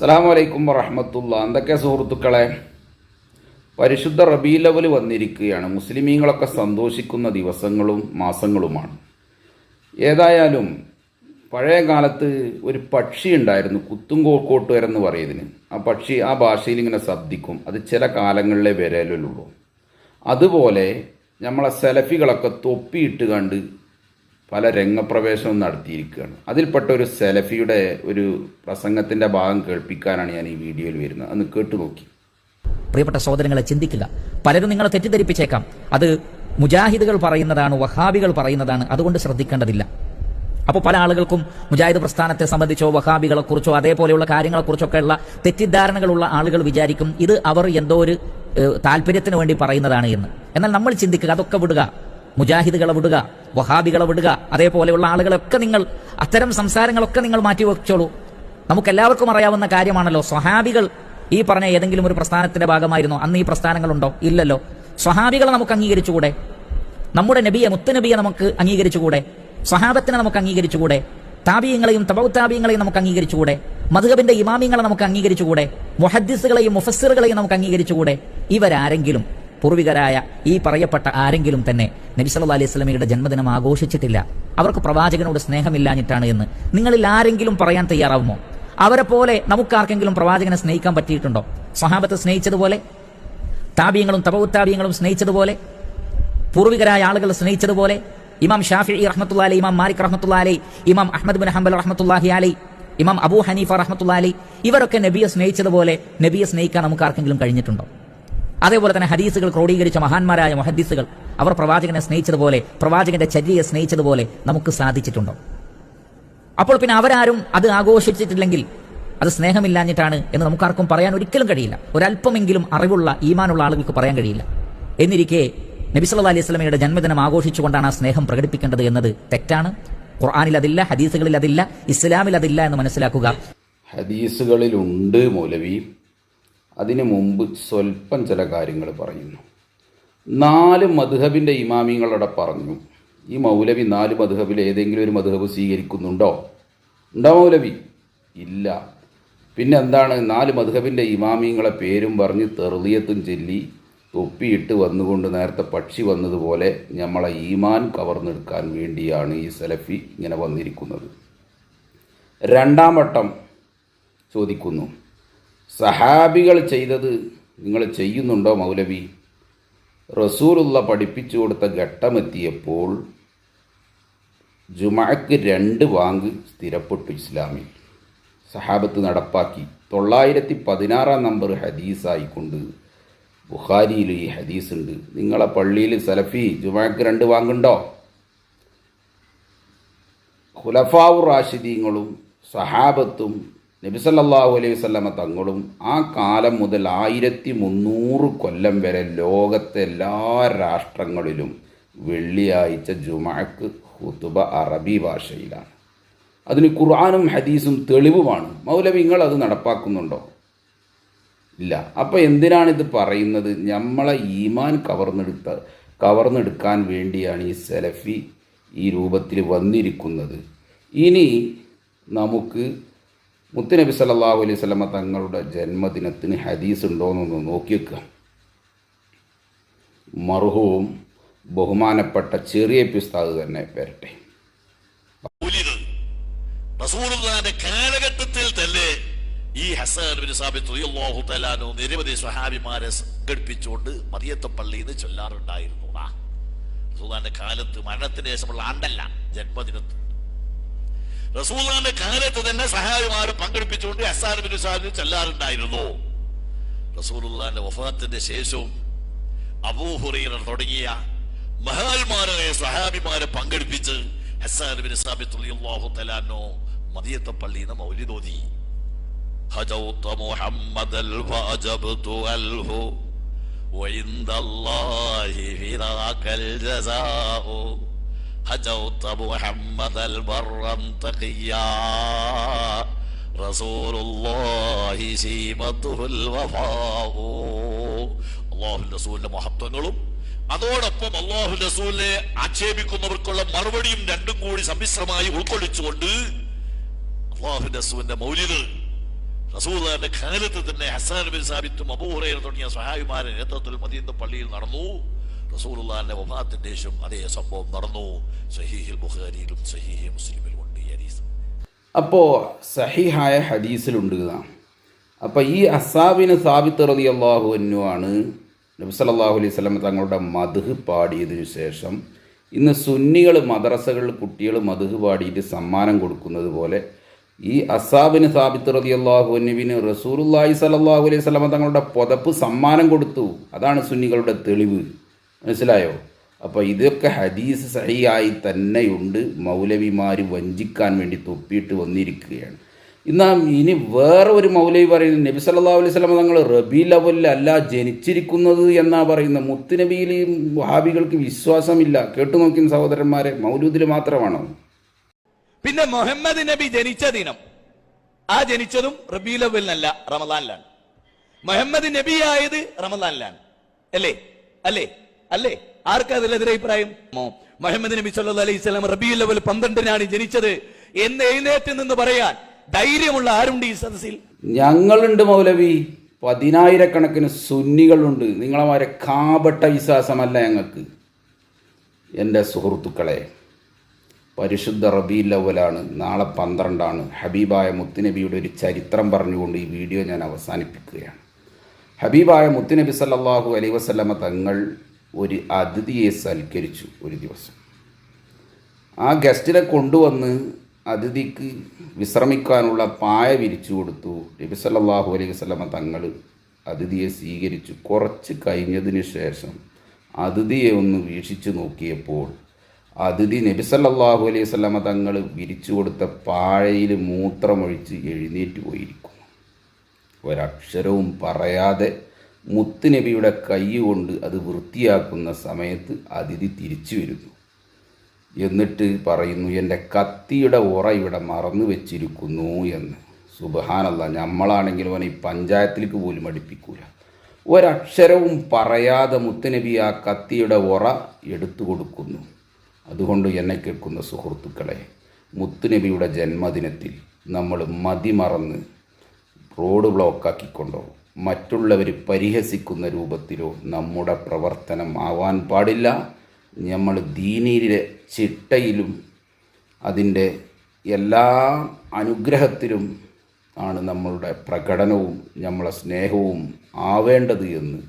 അസ്സലാമു അലൈക്കും വറഹ്മത്തുള്ളാഹി. എന്തൊക്കെ സുഹൃത്തുക്കളെ, പരിശുദ്ധ റബീഉൽ അവ്വൽ വന്നിരിക്കുകയാണ്. മുസ്ലിമീങ്ങളൊക്കെ സന്തോഷിക്കുന്ന ദിവസങ്ങളും മാസങ്ങളുമാണ്. ഏതായാലും പഴയ കാലത്ത് ഒരു പക്ഷി ഉണ്ടായിരുന്നു, കുത്തുംകോട്ടൂരെന്ന് പറയുന്നതിന്. ആ പക്ഷി ആ ഭാഷയിൽ ഇങ്ങനെ ശബ്ദിക്കും. അത് ചില കാലങ്ങളിലേ വരലുള്ളൂ. അതുപോലെ നമ്മളെ സെലഫികളൊക്കെ തൊപ്പിയിട്ട് കണ്ട് പല രംഗപ്രവേശനവും നടത്തിയിരിക്കുകയാണ്. അതിൽപ്പെട്ട ഒരു സെലഫിയുടെ ഒരു പ്രസംഗത്തിൻ്റെ ഭാഗം കേൾപ്പിക്കാനാണ് ഞാൻ ഈ വീഡിയോയിൽ വരുന്നത്. അന്ന് കേട്ടു നോക്കി. പ്രിയപ്പെട്ട സഹോദരങ്ങളെ, ചിന്തിക്കുക. പലരും നിങ്ങളെ തെറ്റിദ്ധരിപ്പിച്ചേക്കാം. അത് മുജാഹിദുകൾ പറയുന്നതാണ്, വഹാബികൾ പറയുന്നതാണ്. അതുകൊണ്ട് ശ്രദ്ധിക്കേണ്ടതില്ല. അപ്പോൾ പല ആളുകൾക്കും മുജാഹിദ് പ്രസ്ഥാനത്തെ സംബന്ധിച്ചോ വഹാബികളെ കുറിച്ചോ അതേപോലെയുള്ള കാര്യങ്ങളെക്കുറിച്ചൊക്കെ ഉള്ള തെറ്റിദ്ധാരണകളുള്ള ആളുകൾ വിചാരിക്കും ഇത് അവർ എന്തോ ഒരു താല്പര്യത്തിന് വേണ്ടി പറയുന്നതാണ് എന്ന്. എന്നാൽ നമ്മൾ ചിന്തിക്കുക, അതൊക്കെ വിടുക. മുജാഹിദുകളെ വിടുക, വഹാബികളെ വിടുക, അതേപോലെയുള്ള ആളുകളൊക്കെ നിങ്ങൾ അത്തരം സംസാരങ്ങളൊക്കെ നിങ്ങൾ മാറ്റിവെച്ചോളൂ. നമുക്കെല്ലാവർക്കും അറിയാവുന്ന കാര്യമാണല്ലോ, സ്വഹാബികൾ ഈ പറഞ്ഞ ഏതെങ്കിലും ഒരു പ്രസ്ഥാനത്തിന്റെ ഭാഗമായിരുന്നോ? അന്ന് ഈ പ്രസ്ഥാനങ്ങളുണ്ടോ? ഇല്ലല്ലോ. സ്വഹാബികളെ നമുക്ക് അംഗീകരിച്ചുകൂടെ? നമ്മുടെ നബിയെ, മുത്തുനബിയെ നമുക്ക് അംഗീകരിച്ചുകൂടെ? സ്വഹാബത്തിനെ നമുക്ക് അംഗീകരിച്ചുകൂടെ? താബിയങ്ങളെയും തബഉ താബിയങ്ങളെയും നമുക്ക് അംഗീകരിച്ചുകൂടെ? മദ്ഹബിന്റെ ഇമാമിങ്ങളെ നമുക്ക് അംഗീകരിച്ചുകൂടെ? മുഹദ്ദിസുകളെയും മുഫസ്സിറുകളെയും നമുക്ക് അംഗീകരിച്ചുകൂടെ? ഇവരാരെങ്കിലും, പൂർവികരായ ഈ പറയപ്പെട്ട ആരെങ്കിലും തന്നെ നബി സല്ലല്ലാഹു അലൈഹി വസല്ലമയുടെ ജന്മദിനം ആഘോഷിച്ചിട്ടില്ല, അവർക്ക് പ്രവാചകനോട് സ്നേഹമില്ലാഞ്ഞിട്ടാണ് എന്ന് നിങ്ങളിൽ ആരെങ്കിലും പറയാൻ തയ്യാറാവുമോ? അവരെ പോലെ നമുക്കാർക്കെങ്കിലും പ്രവാചകനെ സ്നേഹിക്കാൻ പറ്റിയിട്ടുണ്ടോ? സ്വഹാബത്തെ സ്നേഹിച്ചതുപോലെ, താബിയങ്ങളും തബഉ താബിയങ്ങളും സ്നേഹിച്ചതുപോലെ, പൂർവികരായ ആളുകൾ സ്നേഹിച്ചതുപോലെ, ഇമാം ഷാഫിഈ റഹ്മത്തുള്ളാഹി അലൈഹി, ഇമാം മാലിക് റഹ്മത്തുള്ളാഹി അലൈഹി, ഇമാം അഹ്മദ് ബിൻ ഹംബൽ റഹ്മത്തുള്ളാഹി അലൈഹി, ഇമാം അബൂ ഹനീഫ റഹ്മത്തുള്ളാഹി അലൈഹി, ഇവരൊക്കെ നബിയെ സ്നേഹിച്ചതുപോലെ നബിയെ സ്നേഹിക്കാൻ നമുക്ക് ആർക്കെങ്കിലും കഴിഞ്ഞിട്ടുണ്ടോ? അതേപോലെ തന്നെ ഹദീസുകൾ ക്രോഡീകരിച്ച മഹാന്മാരായ മുഹദ്ദിസുകൾ അവർ പ്രവാചകനെ സ്നേഹിച്ചതുപോലെ, പ്രവാചകന്റെ ചര്യയെ സ്നേഹിച്ചതുപോലെ നമുക്ക് സാധിച്ചിട്ടുണ്ടോ? അപ്പോൾ പിന്നെ അവരാരും അത് ആഘോഷിച്ചിട്ടില്ലെങ്കിൽ അത് സ്നേഹമില്ലാഞ്ഞിട്ടാണ് എന്ന് നമുക്കാർക്കും പറയാൻ ഒരിക്കലും കഴിയില്ല. ഒരല്പമെങ്കിലും അറിവുള്ള ഈമാനുള്ള ആളുകൾക്ക് പറയാൻ കഴിയില്ല. എന്നിരിക്കെ നബി സല്ലല്ലാഹു അലൈഹി വസല്ലമയുടെ ജന്മദിനം ആഘോഷിച്ചുകൊണ്ടാണ് ആ സ്നേഹം പ്രകടിപ്പിക്കേണ്ടത് എന്നത് തെറ്റാണ്. ഖുർആനിൽ അതില്ല, ഹദീസുകളിൽ അതില്ല, ഇസ്ലാമിൽ അതില്ല എന്ന് മനസ്സിലാക്കുക. ഹദീസുകളിലുണ്ട് മൗലവി. അതിനു മുമ്പ് സ്വല്പം ചില കാര്യങ്ങൾ പറയുന്നു. 4 മദ്ഹബിൻ്റെ ഇമാമിങ്ങളോടെ പറഞ്ഞു. ഈ മൗലവി 4 മദ്ഹബിൽ ഏതെങ്കിലും ഒരു മദ്ഹബ് സ്വീകരിക്കുന്നുണ്ടോ? ഉണ്ടോ മൗലവി? ഇല്ല. പിന്നെ എന്താണ് 4 മദ്ഹബിൻ്റെ ഇമാമിങ്ങളെ പേരും പറഞ്ഞ് തെർളിയത്തും ചൊല്ലി തൊപ്പിയിട്ട് വന്നുകൊണ്ട് നേരത്തെ പക്ഷി വന്നതുപോലെ നമ്മളെ ഈമാൻ കവർന്നെടുക്കാൻ വേണ്ടിയാണ് ഈ സലഫി ഇങ്ങനെ വന്നിരിക്കുന്നത്. 2ാം വട്ടം ചോദിക്കുന്നു, സഹാബികൾ ചെയ്തത് നിങ്ങൾ ചെയ്യുന്നുണ്ടോ മൗലവി? റസൂലുള്ള പഠിപ്പിച്ചു കൊടുത്ത ഘട്ടമെത്തിയപ്പോൾ ജുമഅക്ക് 2 ബാങ്ക് സ്ഥിരപ്പെട്ടു ഇസ്ലാമിൽ. സഹാബത്ത് നടപ്പാക്കി. 916 നമ്പർ ഹദീസായിക്കൊണ്ട് ബുഖാരിയിൽ ഈ ഹദീസുണ്ട്. നിങ്ങളെ പള്ളിയിൽ സലഫി ജുമഅക്ക് 2 ബാങ്കുണ്ടോ? ഖുലഫാഉർ റാഷിദീങ്ങളും സഹാബത്തും നബി സല്ലല്ലാഹു അലൈഹി വസല്ലമ തങ്ങളും ആ കാലം മുതൽ 1300 കൊല്ലം വരെ ലോകത്തെ എല്ലാ രാഷ്ട്രങ്ങളിലും വെള്ളിയാഴ്ച ജുമഅക്ക് ഖുതുബ അറബി ഭാഷയിലാണ്. അതിന് ഖുർആനും ഹദീസും തെളിവുമാണ്. മൗലവി നിങ്ങൾ അത് നടപ്പാക്കുന്നുണ്ടോ? ഇല്ല. അപ്പോൾ എന്തിനാണിത് പറയുന്നത്? നമ്മളെ ഈമാൻ കവർന്നെടുക്കാൻ വേണ്ടിയാണ് ഈ സലഫി ഈ രൂപത്തിൽ വന്നിരിക്കുന്നത്. ഇനി നമുക്ക് മുത്തുനബി സല്ലല്ലാഹു അലൈഹി വസല്ലമ തങ്ങളുടെ ജന്മദിനത്തിന് ഹദീസ് ഉണ്ടോയെന്നൊന്ന് നോക്കി വെക്കുക. മർഹൂം ബഹുമാനപ്പെട്ട ചെറിയ ഉസ്താദ് തന്നെ വരട്ടെ. റസൂലുള്ളാഹിന്റെ കാലഘട്ടത്തിൽ തന്നെ ഈ ഹസ്സൻ ബിൻ സാബിത്ത് റളിയല്ലാഹു തആല അൻഹു നിരവധി സ്വഹാബിമാരെ സംഘടിപ്പിച്ചുകൊണ്ട് മദിയത്തെ പള്ളിയിൽ നിന്ന് ചൊല്ലാറുണ്ടായിരുന്നു. റസൂലുള്ളാഹിന്റെ കാലത്ത്, മരണത്തിന് ശേഷമുള്ള ആണ്ടല്ല, ജന്മദിനത്തിൽ റസൂലുള്ളാഹിന്റെ കാലത്ത് തന്നെ സഹാബിമാർ പങ്കെടുപ്പിച്ചുകൊണ്ട് ഹസ്സൻ ബിൻ സാബിത്ത് ചൊല്ലാറുണ്ടായിരുന്നു. റസൂലുള്ളാഹിന്റെ വഫാത്തിന്റെ ശേഷവും അബൂ ഹുറൈറ തുടങ്ങിയ മഹാന്മാരായ സ്വഹാബിമാരെ പങ്കെടുപ്പിച്ച് ഹസ്സൻ ബിൻ സാബിത്ത് റളിയല്ലാഹു തആല അൻഹു മദിയത്തെ പള്ളിയിൽ നിന്ന് മൗലിദ് ഓതി. ഹജൗത മുഹമ്മദൽ ഫഅജബ്തു അൽഹു വഇൻദല്ലാഹി ഫിദാകൽ ജസാഉ ഹജൗത മുഹമ്മദൽ ബർറൻ തഖിയാ റസൂലുള്ളാഹി സീമത്തുൽ വഫാഉ. അല്ലാഹുവിന്റെ റസൂലിന്റെ മഹത്വങ്ങളും അതോടൊപ്പം അല്ലാഹുവിന്റെ റസൂലിനെ ആക്ഷേപിക്കുന്നവർക്കുള്ള മറുപടിയും രണ്ടും കൂടി സമ്മിശ്രമായി ഉൾക്കൊള്ളിച്ചുകൊണ്ട് അല്ലാഹുവിന്റെ റസൂലിന്റെ മൗലിദ് റസൂലുള്ളാഹിന്റെ കാലത്ത് തന്നെ ഹസ്സാൻ ബിൻ സാബിത്തും അബൂ ഹുറൈറ തുടങ്ങിയ സ്വഹാബിമാരെ നേതൃത്വത്തിൽ മദീനത്തെ പള്ളിയിൽ നടന്നു. റസൂലുള്ളാഹിന്റെ വഫാത്തിന്റെ ശേഷം അതേ സംഭവം നടന്നു. സഹീഹുൽ ബുഖാരിയിലും സഹീഹ് മുസ്ലിമിലും ഉണ്ട് ഈ ഹദീസ്. അപ്പോൾ സഹിഹായ ഹദീസിലുണ്ട് ഇതാണ്. അപ്പോൾ ഈ അസ്സാബിന് സാബിത്ത് റളിയല്ലാഹു അൻഹു ആണ് നബി സല്ലല്ലാഹു അലൈഹി വസല്ലം തങ്ങളുടെ മദ്ഹ് പാടിയതിനു ശേഷം ഇന്ന് സുന്നികൾ മദ്രസകളിൽ കുട്ടികൾ മദ്ഹ് പാടിയിട്ട് സമ്മാനം കൊടുക്കുന്നത് പോലെ ഈ അസ്സാബിന് സാബിത്ത് റളിയല്ലാഹു അൻഹുവിന് റസൂലുള്ളാഹി സ്വല്ലല്ലാഹു അലൈഹി വസല്ലം തങ്ങളുടെ പുതപ്പ് സമ്മാനം കൊടുത്തു. അതാണ് സുന്നികളുടെ തെളിവ്. മനസ്സിലായോ? അപ്പോൾ ഇതൊക്കെ ഹദീസ് സഹിയായി തന്നെയുണ്ട്. മൗലവിമാർ വഞ്ചിക്കാൻ വേണ്ടി തൊപ്പിയിട്ട് വന്നിരിക്കുകയാണ്. ഇനി വേറെ ഒരു മൗലവി പറയുന്നത് നബി സല്ലല്ലാഹു അലൈഹി വസല്ലം തങ്ങൾ റബീഉൽ അവ്വലിൽ അല്ല ജനിച്ചിരിക്കുന്നത് എന്നാ പറയുന്നത്. മുത്തുനബിയിൽ വഹാബികൾക്ക് വിശ്വാസമില്ല. കേട്ടു നോക്കിയ സഹോദരന്മാരെ, മൗലൂദിൽ മാത്രമാണോ? പിന്നെ മുഹമ്മദ് നബി ജനിച്ച ദിനം ആ ജനിച്ചതും റബീഉൽ അവ്വലിനല്ല, റമദാനിലാണ്. മുഹമ്മദ് നബി ആയത് റമദാനിലാണ്. അല്ലേ അല്ലേ അല്ലേ? ആർക്കാ അതിലെതിരെ അഭിപ്രായം? മുഹമ്മദ് നബി സല്ലല്ലാഹു അലൈഹി വസല്ലം റബീഉൽ അവ്വൽ 12-നാണ് ജനിച്ചത് എന്ന് എഴുന്നേറ്റ് നിന്ന് പറയാൻ ധൈര്യമുള്ള ആരുണ്ട് ഈ സദസ്സിൽ? ഞങ്ങളുണ്ട് മൗലവി. 10,000-കണക്കിന് സുന്നികളുണ്ട്. നിങ്ങളമാരെ കാപട്ട വിശ്വാസമല്ല ഞങ്ങൾക്ക്. എൻ്റെ സുഹൃത്തുക്കളെ, പരിശുദ്ധ റബീഉൽ അവ്വലാണ്. നാളെ 12-ആണ്. ഹബീബായ മുത്തുനബിയുടെ ഒരു ചരിത്രം പറഞ്ഞുകൊണ്ട് ഈ വീഡിയോ ഞാൻ അവസാനിപ്പിക്കുകയാണ്. ഹബീബായ മുത്തുനബി സല്ലല്ലാഹു അലൈഹി വസല്ലമ തങ്ങൾ ഒരു അതിഥിയെ സൽക്കരിച്ചു. ഒരു ദിവസം ആ ഗസ്റ്റിനെ കൊണ്ടുവന്ന് അതിഥിക്ക് വിശ്രമിക്കാനുള്ള പായ വിരിച്ചു കൊടുത്തു. നബി സല്ലല്ലാഹു അലൈഹി വസല്ലമ തങ്ങൾ അതിഥിയെ സ്വീകരിച്ചു. കുറച്ച് കഴിഞ്ഞതിന് ശേഷം അതിഥിയെ ഒന്ന് വീക്ഷിച്ചു നോക്കിയപ്പോൾ അതിഥി നബി സല്ലല്ലാഹു അലൈഹി വസല്ലമ തങ്ങൾ വിരിച്ചു കൊടുത്ത പാഴയിൽ മൂത്രമൊഴിച്ച് എഴുന്നേറ്റ് പോയിരിക്കുന്നു. ഒരക്ഷരവും പറയാതെ മുത്തുനബിയുടെ കൈ കൊണ്ട് അത് വൃത്തിയാക്കുന്ന സമയത്ത് അതിഥി തിരിച്ചു വരുന്നു. എന്നിട്ട് പറയുന്നു, എൻ്റെ കത്തിയുടെ ഉറ ഇവിടെ മറന്നു വെച്ചിരിക്കുന്നു എന്ന്. സുബ്ഹാനല്ലാഹ്, നമ്മളാണെങ്കിലും അവനെ ഈ പഞ്ചായത്തിലേക്ക് പോലും അടുപ്പിക്കൂല. ഒരക്ഷരവും പറയാതെ മുത്തുനബി ആ കത്തിയുടെ ഉറ എടുത്തു കൊടുക്കുന്നു. അതുകൊണ്ട് എന്നെ കേൾക്കുന്ന സുഹൃത്തുക്കളെ, മുത്തുനബിയുടെ ജന്മദിനത്തിൽ നമ്മൾ മതിമറന്ന് റോഡ് ബ്ലോക്കാക്കിക്കൊണ്ടോ മറ്റുള്ളവർ പരിഹസിക്കുന്ന രൂപത്തിലോ നമ്മുടെ പ്രവർത്തനം ആവാൻ പാടില്ല. നമ്മൾ ദീനിലെ ചിട്ടയിലും അതിൻ്റെ എല്ലാ അനുഗ്രഹത്തിലും ആണ് നമ്മളുടെ പ്രകടനവും നമ്മളെ സ്നേഹവും ആവേണ്ടത് എന്ന്